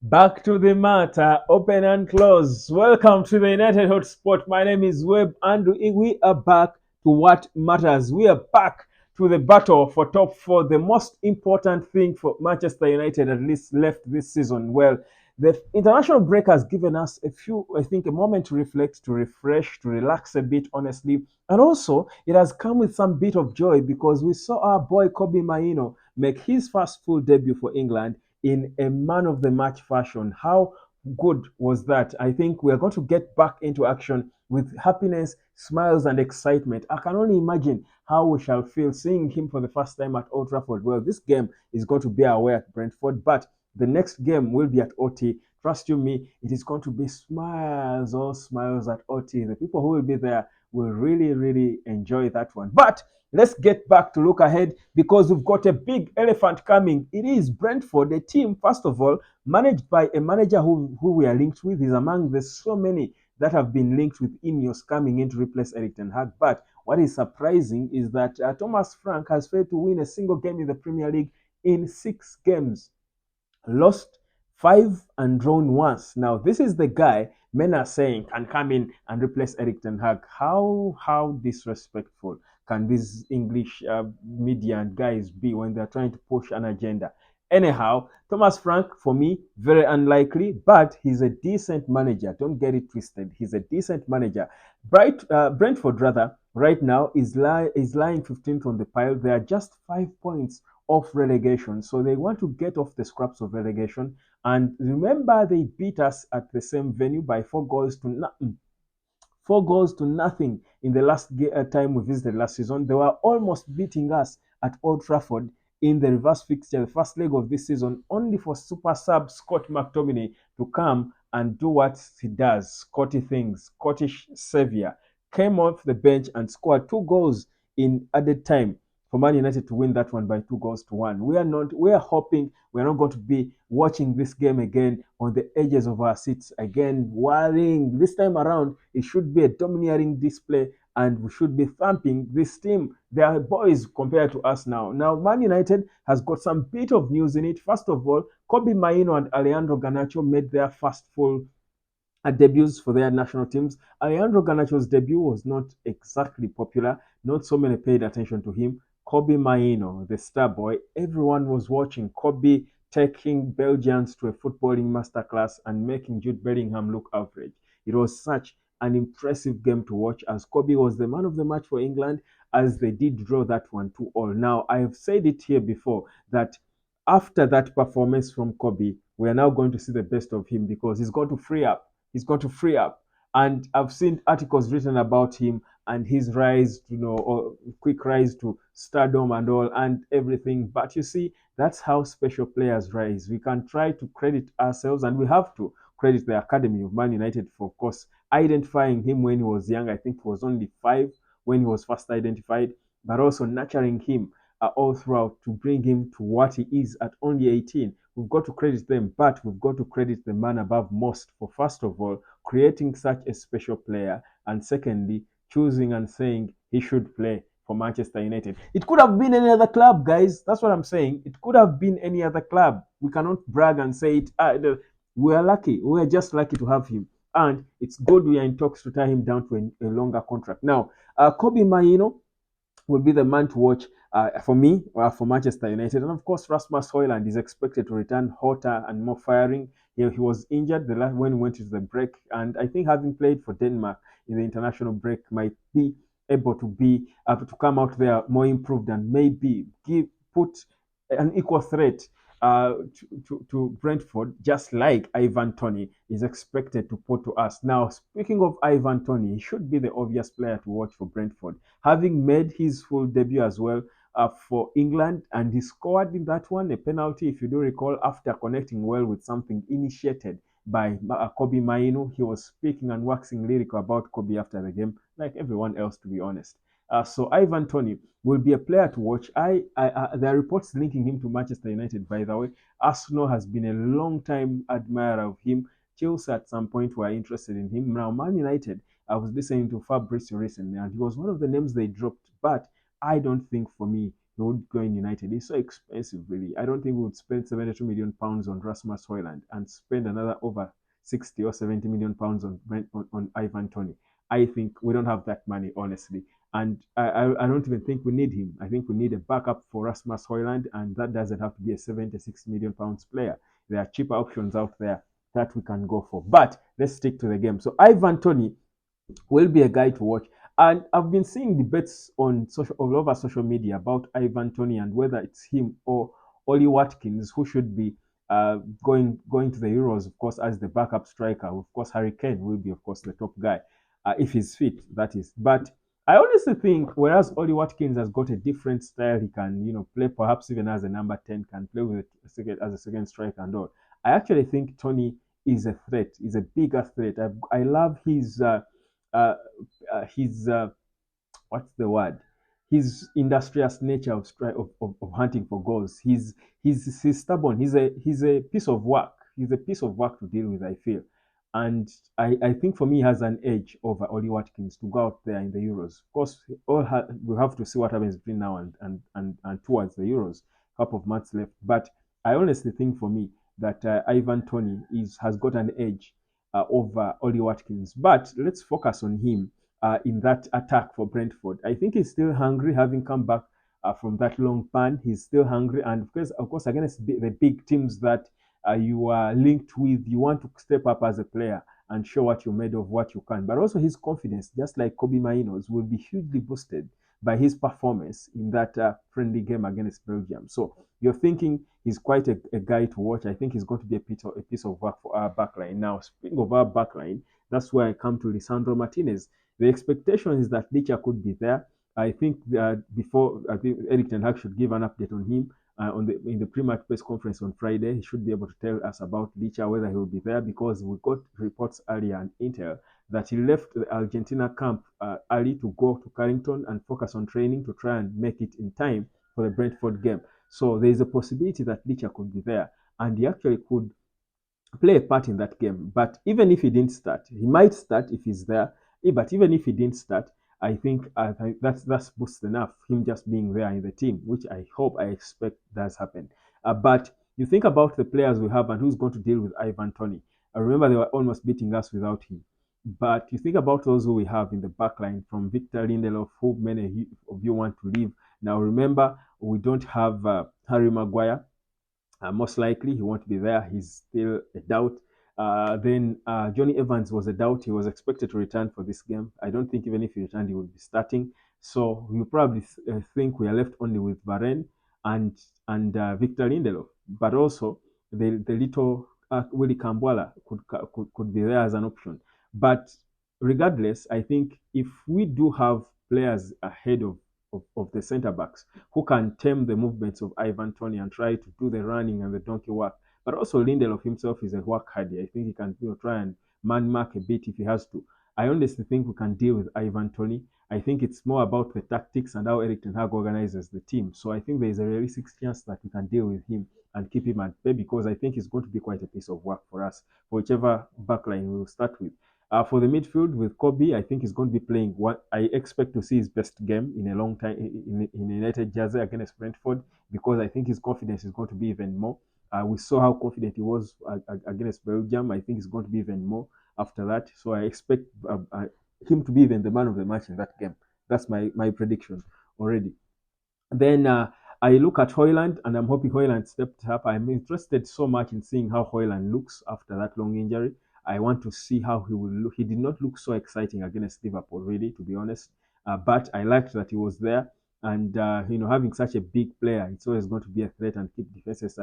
Back to the matter, open and close. Welcome to the United Hotspot. My name is Webb, and we are back to what matters. We are back to the battle for top four, the most important thing for Manchester United, at least left this season. Well, the international break has given us a moment to reflect, to refresh, to relax a bit, honestly. And also, it has come with some bit of joy because we saw our boy Kobe Maino make his first full debut for England in a man of the match fashion. How good was that? I think we are going to get back into action with happiness, smiles, and excitement. I can only imagine how we shall feel seeing him for the first time at Old Trafford. Well, this game is going to be away at Brentford, but the next game will be at OT. Trust you me, it is going to be smiles, all smiles at OT. The people who will be there will really, really enjoy that one. But let's get back to look ahead because we've got a big elephant coming. It is Brentford, a team, first of all, managed by a manager who we are linked with. He's among the so many that have been linked with Ineos coming in to replace Eric Ten Hag. But what is surprising is that Thomas Frank has failed to win a single game in the Premier League in 6 games, lost five and drawn once. Now, this is the guy men are saying can come in and replace Eric Ten Hag. How disrespectful can these English media and guys be when they're trying to push an agenda? Anyhow, Thomas Frank, for me, very unlikely, but he's a decent manager. Don't get it twisted. He's a decent manager. Brentford, rather, right now is lying 15th on the pile. They are just 5 points of relegation. So they want to get off the scraps of relegation. And remember, they beat us at the same venue by 4 goals to nothing. 4 goals to nothing in the last time we visited last season. They were almost beating us at Old Trafford in the reverse fixture, the first leg of this season, only for super sub Scott McTominay to come and do what he does, Scotty things, Scottish savior. Came off the bench and scored 2 goals in added time for Man United to win that one by 2 goals to 1. We are hoping we're not going to be watching this game again on the edges of our seats again, worrying. This time around, it should be a domineering display and we should be thumping this team. They are boys compared to us now. Now, Man United has got some bit of news in it. First of all, Kobe Maino and Alejandro Garnacho made their first full debuts for their national teams. Alejandro Garnacho's debut was not exactly popular. Not so many paid attention to him. Kobe Maino, the star boy, everyone was watching Kobe taking Belgians to a footballing masterclass and making Jude Bellingham look average. It was such an impressive game to watch as Kobe was the man of the match for England as they did draw that one 2-all. Now, I have said it here before that after that performance from Kobe, we are now going to see the best of him because he's going to free up. He's going to free up. And I've seen articles written about him and his rise, or quick rise to stardom and all and everything. But you see, that's how special players rise. We can try to credit ourselves, and we have to credit the Academy of Man United for, of course, identifying him when he was young. I think he was only 5 when he was first identified, but also nurturing him all throughout to bring him to what he is at only 18. We've got to credit them, but we've got to credit the man above most for, first of all, creating such a special player, and secondly, choosing and saying he should play for Manchester United. It could have been any other club, guys. That's what I'm saying. It could have been any other club. We cannot brag and say it. We are lucky. We are just lucky to have him. And it's good we are in talks to tie him down to a longer contract. Now, Kobe Maino will be the man to watch for me, for Manchester United. And of course, Rasmus Højlund is expected to return hotter and more firing. He was injured when he went into the break, and I think having played for Denmark in the international break might be able to come out there more improved and maybe put an equal threat to Brentford, just like Ivan Toney is expected to put to us. Now, speaking of Ivan Toney, he should be the obvious player to watch for Brentford, having made his full debut as well for England, and he scored in that one a penalty, if you do recall, after connecting well with something initiated by Kobe Mainu. He was speaking and waxing lyrical about Kobe after the game, like everyone else, to be honest. So Ivan Toney will be a player to watch. There are reports linking him to Manchester United, by the way. Arsenal has been a long time admirer of him. Chelsea at some point were interested in him. Now, Man United, I was listening to Fabrizio recently, and he was one of the names they dropped. But I don't think, for me, he would join United. He's so expensive, really. I don't think we would spend 72 million pounds on Rasmus Højlund and spend another over 60 or 70 million pounds on Ivan Toney. I think we don't have that money, honestly. And I don't even think we need him. I think we need a backup for Rasmus Højlund, and that doesn't have to be a 76 million pounds player. There are cheaper options out there that we can go for. But let's stick to the game. So Ivan Toney will be a guy to watch. And I've been seeing debates on all over social media about Ivan Toney and whether it's him or Ollie Watkins who should be going to the Euros, of course, as the backup striker. Of course, Harry Kane will be, of course, the top guy if he's fit, that is. But I honestly think, whereas Ollie Watkins has got a different style, he can, play perhaps even as a number 10, can play with as a second striker and all. I actually think Tony is a threat. Is a bigger threat. I love uh, his what's the word? His industrious nature of hunting for goals. He's stubborn. He's a piece of work. He's a piece of work to deal with, I feel. And I think for me, he has an edge over Ollie Watkins to go out there in the Euros. Of course, we have to see what happens between now and towards the Euros. Couple of months left. But I honestly think for me that Ivan Toney has got an edge over Ollie Watkins. But let's focus on him in that attack for Brentford. I think he's still hungry, having come back from that long ban. He's still hungry, and of course, against the big teams that you are linked with, you want to step up as a player and show what you're made of, what you can. But also his confidence, just like Kobe Maino's, will be hugely boosted by his performance in that friendly game against Belgium. So you're thinking he's quite a guy to watch. I think he's going to be a piece of work for our backline. Now, speaking of our backline, that's where I come to Lisandro Martinez. The expectation is that Licha could be there. I think before I think Eric Ten Hag should give an update on him in the pre-match press conference on Friday. He should be able to tell us about Licha, whether he will be there, because we got reports earlier on Intel that he left the Argentina camp early to go to Carrington and focus on training to try and make it in time for the Brentford game. So there is a possibility that Licha could be there, and he actually could play a part in that game. But even if he didn't start, he might start if he's there. But even if he didn't start, I think that's boost enough. Him just being there in the team, which I expect does happen. But you think about the players we have and who's going to deal with Ivan Toney. I remember they were almost beating us without him. But you think about those who we have in the back line, from Victor Lindelof, who many of you want to leave. Now remember, we don't have Harry Maguire. Most likely he won't be there. He's still a doubt. Then Johnny Evans was a doubt. He was expected to return for this game. I don't think even if he returned, he would be starting. So you probably think we are left only with Varane and Victor Lindelof. But also the little Willie Kambwala could be there as an option. But regardless, I think if we do have players ahead of the centre backs who can tame the movements of Ivan Toney and try to do the running and the donkey work. But also Lindelof himself is a work hardy. I think he can try and man mark a bit if he has to. I honestly think we can deal with Ivan Toney. I think it's more about the tactics and how Eric Ten Hag organizes the team. So I think there is a realistic chance that we can deal with him and keep him at bay, because I think it's going to be quite a piece of work for us for whichever backline we will start with. For the midfield with Kobe, I think he's going to be playing what I expect to see his best game in a long time in United jersey against Brentford, because I think his confidence is going to be even more. We saw how confident he was against Belgium. I think he's going to be even more after that. So I expect him to be even the man of the match in that game. That's my prediction already. Then I look at Hoyland, and I'm hoping Hoyland stepped up. I'm interested so much in seeing how Hoyland looks after that long injury. I want to see how he will look. He did not look so exciting against Liverpool, really, to be honest. But I liked that he was there, and having such a big player, it's always going to be a threat and keep defenses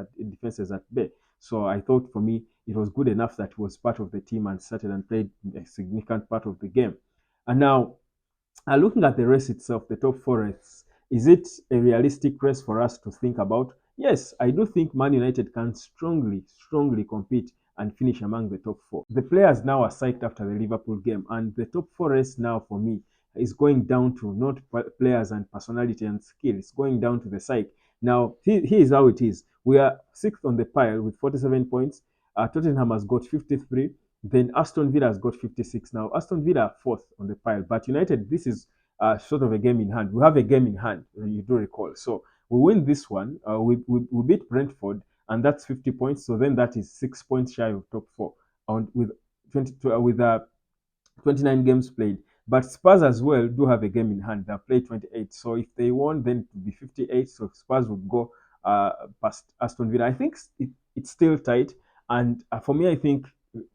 at bay. So I thought for me it was good enough that he was part of the team and started and played a significant part of the game. And now, looking at the race itself, the top four races, is it a realistic race for us to think about? Yes, I do think Man United can strongly compete and finish among the top four. The players now are psyched after the Liverpool game, and the top four race now for me is going down to not players and personality and skill. It's going down to the psyche. Now, here's how it is. We are sixth on the pile with 47 points. Tottenham has got 53. Then Aston Villa has got 56. Now, Aston Villa are fourth on the pile. But United, this is sort of a game in hand. We have a game in hand, you do recall. So we win this one, we beat Brentford, and that's 50 points. So then that is 6 points shy of top four, and with 29 games played. But Spurs as well do have a game in hand. They played 28. So if they won, then it would be 58. So Spurs would go past Aston Villa. I think it's still tight. And for me, I think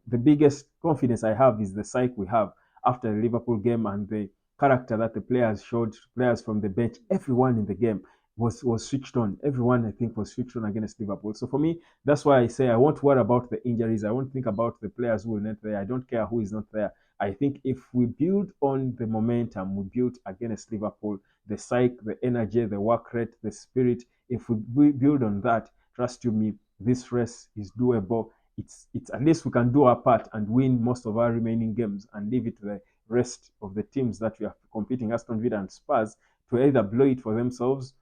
the biggest confidence I have is the psyche we have after the Liverpool game and the character that the players showed, players from the bench, everyone in the game was switched on. Everyone, I think, was switched on against Liverpool. So for me, that's why I say I won't worry about the injuries. I won't think about the players who are not there. I don't care who is not there. I think if we build on the momentum we built against Liverpool, the psyche, the energy, the work rate, the spirit, if we build on that, trust you me, this race is doable. It's at least we can do our part and win most of our remaining games and leave it to the rest of the teams that we are competing, Aston Villa and Spurs, to either blow it for themselves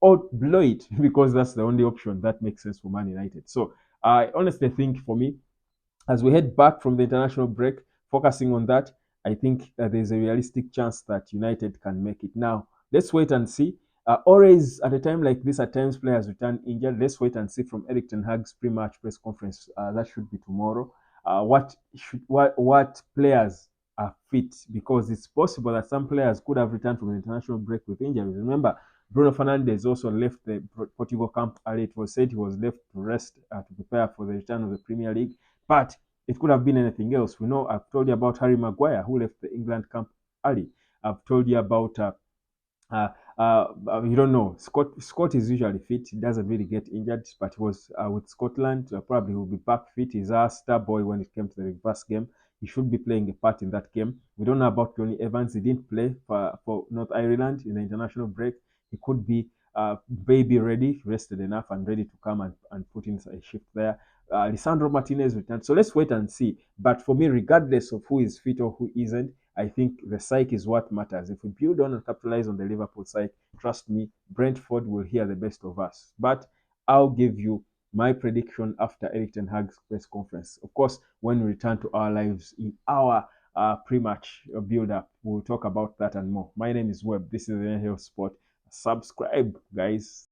or blow it because that's the only option that makes sense for Man United. So I honestly think for me, as we head back from the international break, focusing on that, I think there's a realistic chance that United can make it. Now, let's wait and see. Always at a time like this, at times players return injured. Let's wait and see from Eric Ten Hag's pre-match press conference. That should be tomorrow. What players are fit, because it's possible that some players could have returned from the international break with injuries. Remember, Bruno Fernandes also left the Portugal camp early. It was said he was left to rest to prepare for the return of the Premier League. But it could have been anything else. We know I've told you about Harry Maguire, who left the England camp early. I've told you about uh, you don't know. Scott is usually fit. He doesn't really get injured, but he was with Scotland. Probably will be back fit. He's our star boy when it came to the reverse game. He should be playing a part in that game. We don't know about Tony Evans. He didn't play for North Ireland in the international break. He could be baby ready, rested enough, and ready to come and put in a shift there. Lisandro Martinez returned. So let's wait and see. But for me, regardless of who is fit or who isn't, I think the psyche is what matters. If we build on and capitalize on the Liverpool side, trust me, Brentford will hear the best of us. But I'll give you my prediction after Eric Ten Hag's press conference. Of course, when we return to our lives in our pre-match build-up, we'll talk about that and more. My name is Webb. This is the NHL Sport. Subscribe, guys.